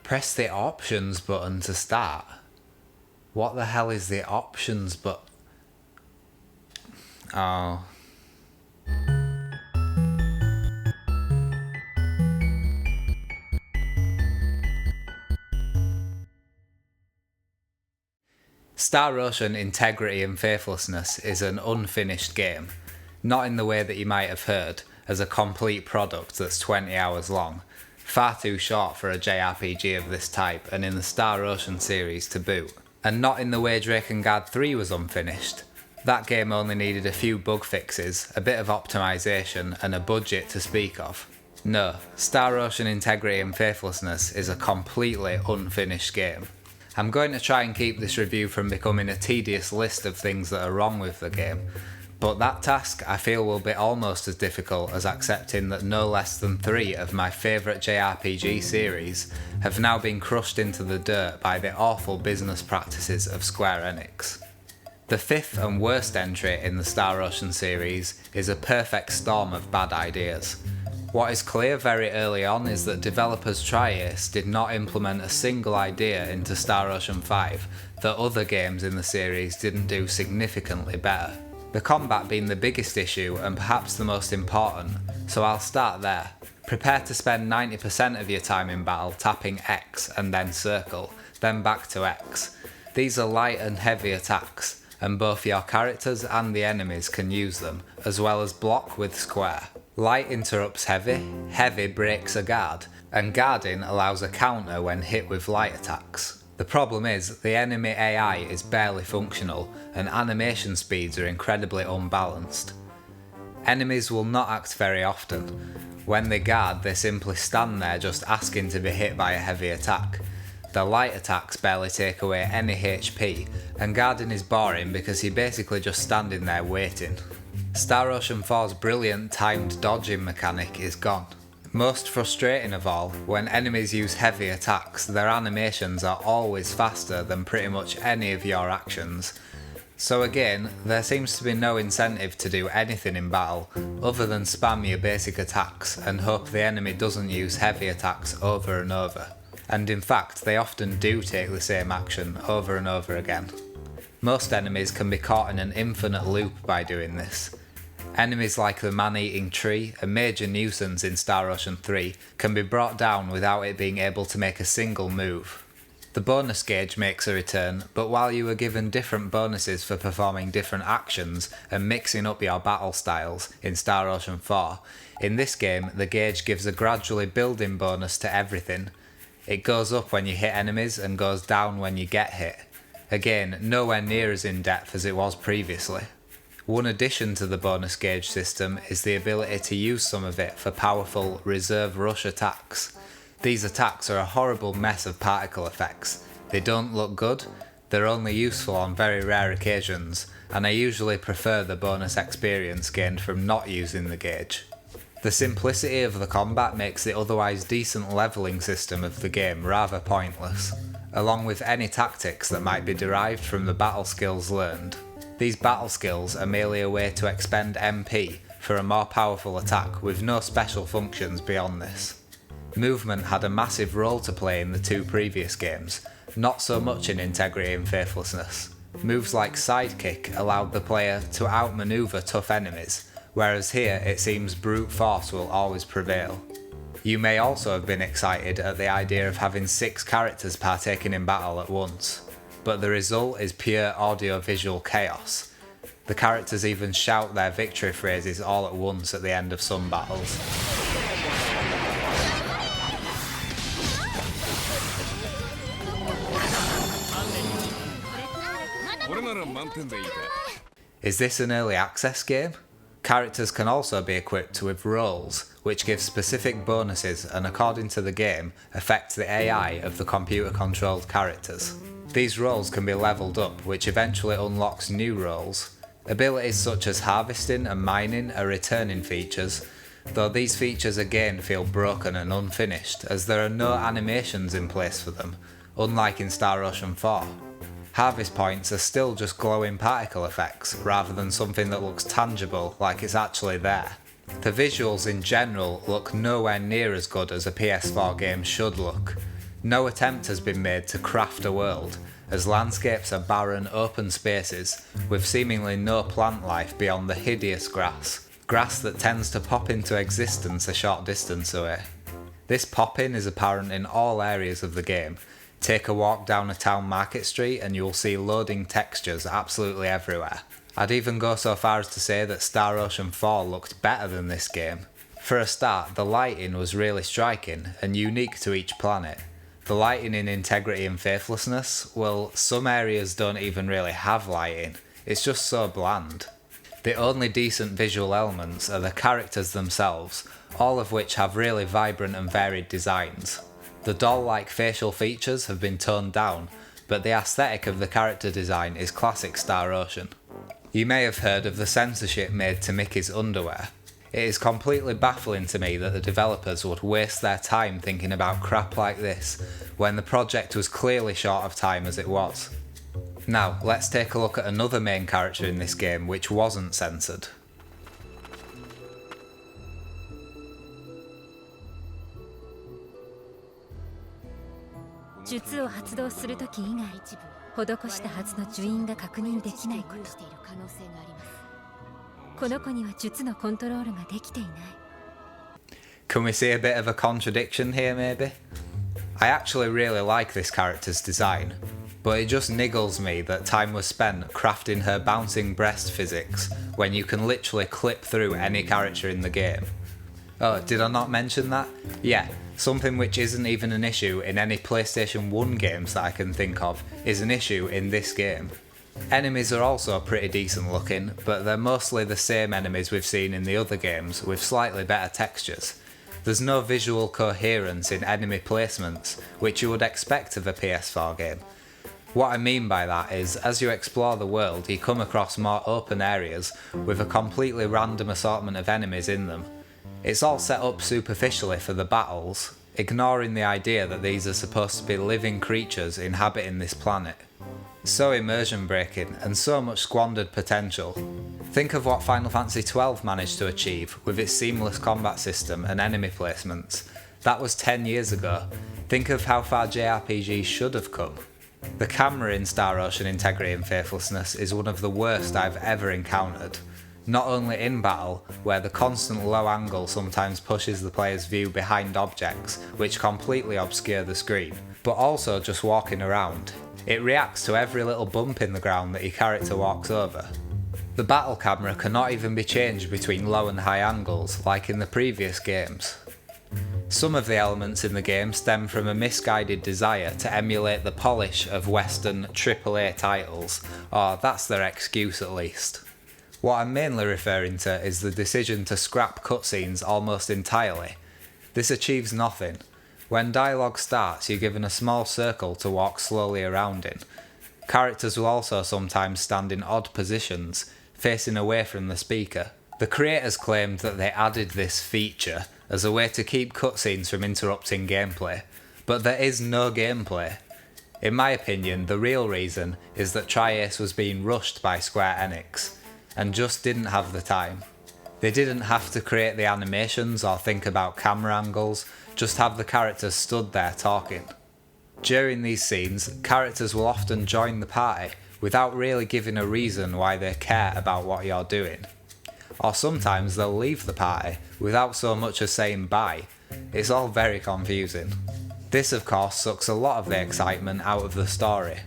Press the options button to start. What the hell is the options button? Oh. Star Ocean Integrity and Faithlessness is an unfinished game, not in the way that you might have heard, as a complete product that's 20 hours long, far too short for a JRPG of this type and in the Star Ocean series to boot, and not in the way Drakengard 3 was unfinished. That game only needed a few bug fixes, a bit of optimisation and a budget to speak of. No, Star Ocean Integrity and Faithlessness is a completely unfinished game. I'm going to try and keep this review from becoming a tedious list of things that are wrong with the game, but that task I feel will be almost as difficult as accepting that no less than 3 of my favourite JRPG series have now been crushed into the dirt by the awful business practices of Square Enix. The 5th and worst entry in the Star Ocean series is a perfect storm of bad ideas. What is clear very early on is that developers Tri-Ace did not implement a single idea into Star Ocean 5 that other games in the series didn't do significantly better. The combat being the biggest issue and perhaps the most important, so I'll start there. Prepare to spend 90% of your time in battle tapping X and then circle, then back to X. These are light and heavy attacks, and both your characters and the enemies can use them, as well as block with square. Light interrupts heavy, heavy breaks a guard, and guarding allows a counter when hit with light attacks. The problem is, the enemy AI is barely functional, and animation speeds are incredibly unbalanced. Enemies will not act very often. When they guard, they simply stand there just asking to be hit by a heavy attack. The light attacks barely take away any HP, and guarding is boring because you're basically just standing there waiting. Star Ocean 4's brilliant timed dodging mechanic is gone. Most frustrating of all, when enemies use heavy attacks, their animations are always faster than pretty much any of your actions. So again, there seems to be no incentive to do anything in battle other than spam your basic attacks and hope the enemy doesn't use heavy attacks over and over. And in fact, they often do take the same action over and over again. Most enemies can be caught in an infinite loop by doing this. Enemies like the man-eating tree, a major nuisance in Star Ocean 3, can be brought down without it being able to make a single move. The bonus gauge makes a return, but while you are given different bonuses for performing different actions and mixing up your battle styles in Star Ocean 4, in this game the gauge gives a gradually building bonus to everything. It goes up when you hit enemies and goes down when you get hit. Again, nowhere near as in depth as it was previously. One addition to the bonus gauge system is the ability to use some of it for powerful reserve rush attacks. These attacks are a horrible mess of particle effects. They don't look good, they're only useful on very rare occasions, and I usually prefer the bonus experience gained from not using the gauge. The simplicity of the combat makes the otherwise decent levelling system of the game rather pointless, along with any tactics that might be derived from the battle skills learned. These battle skills are merely a way to expend MP for a more powerful attack with no special functions beyond this. Movement had a massive role to play in the 2 previous games, not so much in Integrity and Faithlessness. Moves like Sidekick allowed the player to outmaneuver tough enemies, whereas here it seems brute force will always prevail. You may also have been excited at the idea of having 6 characters partaking in battle at once, but the result is pure audio-visual chaos. The characters even shout their victory phrases all at once at the end of some battles. Is this an early access game? Characters can also be equipped with roles, which give specific bonuses and according to the game, affect the AI of the computer-controlled characters. These roles can be levelled up, which eventually unlocks new roles. Abilities such as harvesting and mining are returning features, though these features again feel broken and unfinished as there are no animations in place for them, unlike in Star Ocean 4. Harvest points are still just glowing particle effects, rather than something that looks tangible like it's actually there. The visuals in general look nowhere near as good as a PS4 game should look. No attempt has been made to craft a world, as landscapes are barren open spaces with seemingly no plant life beyond the hideous grass that tends to pop into existence a short distance away. This popping is apparent in all areas of the game. Take a walk down a town market street and you'll see loading textures absolutely everywhere. I'd even go so far as to say that Star Ocean 4 looked better than this game. For a start, the lighting was really striking and unique to each planet. The lighting in Integrity and Faithlessness, well, some areas don't even really have lighting, it's just so bland. The only decent visual elements are the characters themselves, all of which have really vibrant and varied designs. The doll-like facial features have been toned down, but the aesthetic of the character design is classic Star Ocean. You may have heard of the censorship made to Mickey's underwear. It is completely baffling to me that the developers would waste their time thinking about crap like this, when the project was clearly short of time as it was. Now, let's take a look at another main character in this game which wasn't censored. 術を発動するとき以外、施したはずの呪印が確認できないこと。この子には術のコントロールができていない。 Can we see a bit of a contradiction here maybe? I actually really like this character's design, but it just niggles me that time was spent crafting her bouncing breast physics when you can literally clip through any character in the game. Oh, did I not mention that? Yeah, something which isn't even an issue in any PlayStation 1 games that I can think of is an issue in this game. Enemies are also pretty decent looking, but they're mostly the same enemies we've seen in the other games with slightly better textures. There's no visual coherence in enemy placements, which you would expect of a PS4 game. What I mean by that is, as you explore the world, you come across more open areas with a completely random assortment of enemies in them. It's all set up superficially for the battles, ignoring the idea that these are supposed to be living creatures inhabiting this planet. So immersion breaking, and so much squandered potential. Think of what Final Fantasy XII managed to achieve with its seamless combat system and enemy placements. That was 10 years ago. Think of how far JRPGs should have come. The camera in Star Ocean Integrity and Faithlessness is one of the worst I've ever encountered. Not only in battle, where the constant low angle sometimes pushes the player's view behind objects, which completely obscure the screen, but also just walking around. It reacts to every little bump in the ground that your character walks over. The battle camera cannot even be changed between low and high angles, like in the previous games. Some of the elements in the game stem from a misguided desire to emulate the polish of Western AAA titles, or that's their excuse at least. What I'm mainly referring to is the decision to scrap cutscenes almost entirely. This achieves nothing. When dialogue starts, you're given a small circle to walk slowly around in. Characters will also sometimes stand in odd positions, facing away from the speaker. The creators claimed that they added this feature as a way to keep cutscenes from interrupting gameplay, but there is no gameplay. In my opinion, the real reason is that Tri-Ace was being rushed by Square Enix, and just didn't have the time. They didn't have to create the animations or think about camera angles, just have the characters stood there talking. During these scenes, characters will often join the party without really giving a reason why they care about what you're doing. Or sometimes they'll leave the party without so much as saying bye. It's all very confusing. This of course sucks a lot of the excitement out of the story.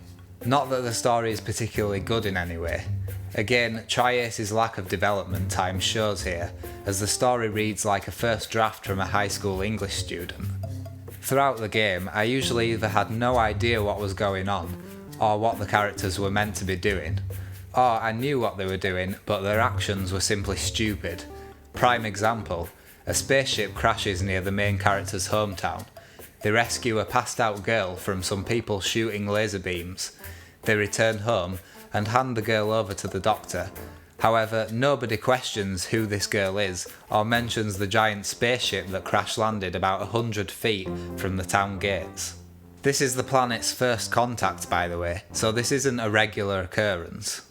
Not that the story is particularly good in any way. Again, Tri-Ace's lack of development time shows here, as the story reads like a first draft from a high school English student. Throughout the game, I usually either had no idea what was going on, or what the characters were meant to be doing, or I knew what they were doing, but their actions were simply stupid. Prime example, a spaceship crashes near the main character's hometown. They rescue a passed out girl from some people shooting laser beams. They return home and hand the girl over to the doctor. However, nobody questions who this girl is or mentions the giant spaceship that crash landed about 100 feet from the town gates. This is the planet's first contact, by the way, so this isn't a regular occurrence.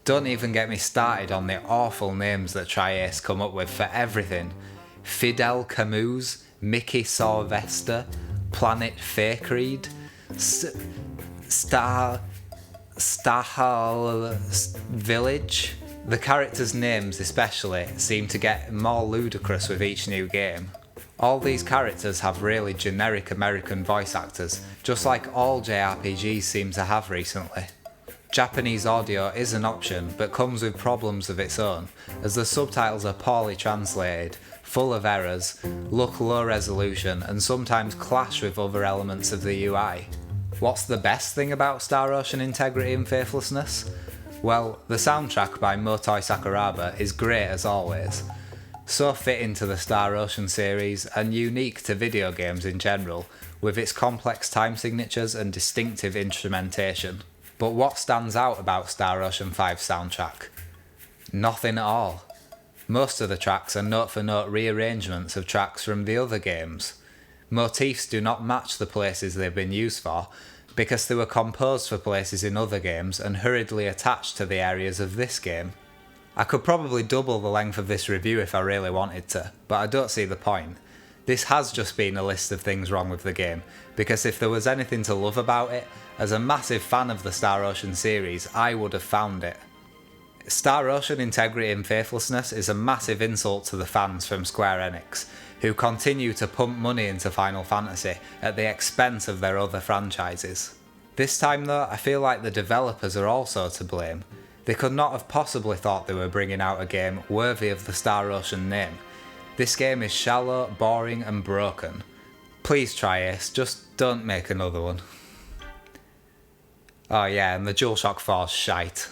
Don't even get me started on the awful names that Tri-Ace come up with for everything. Fidel Camus, Mickey Sylvester, Planet Fakereed, Stahal Village. The characters' names especially seem to get more ludicrous with each new game. All these characters have really generic American voice actors, just like all JRPGs seem to have recently. Japanese audio is an option, but comes with problems of its own, as the subtitles are poorly translated, full of errors, look low resolution, and sometimes clash with other elements of the UI. What's the best thing about Star Ocean Integrity and Faithlessness? Well, the soundtrack by Motoi Sakuraba is great as always. So fitting to the Star Ocean series and unique to video games in general, with its complex time signatures and distinctive instrumentation. But what stands out about Star Ocean 5's soundtrack? Nothing at all. Most of the tracks are note-for-note rearrangements of tracks from the other games. Motifs do not match the places they've been used for, because they were composed for places in other games and hurriedly attached to the areas of this game. I could probably double the length of this review if I really wanted to, but I don't see the point. This has just been a list of things wrong with the game, because if there was anything to love about it, as a massive fan of the Star Ocean series, I would have found it. Star Ocean Integrity and Faithlessness is a massive insult to the fans from Square Enix, who continue to pump money into Final Fantasy at the expense of their other franchises. This time though, I feel like the developers are also to blame. They could not have possibly thought they were bringing out a game worthy of the Star Ocean name. This game is shallow, boring and broken. Please try Ace, just don't make another one. Oh yeah, and the DualShock 4's shite.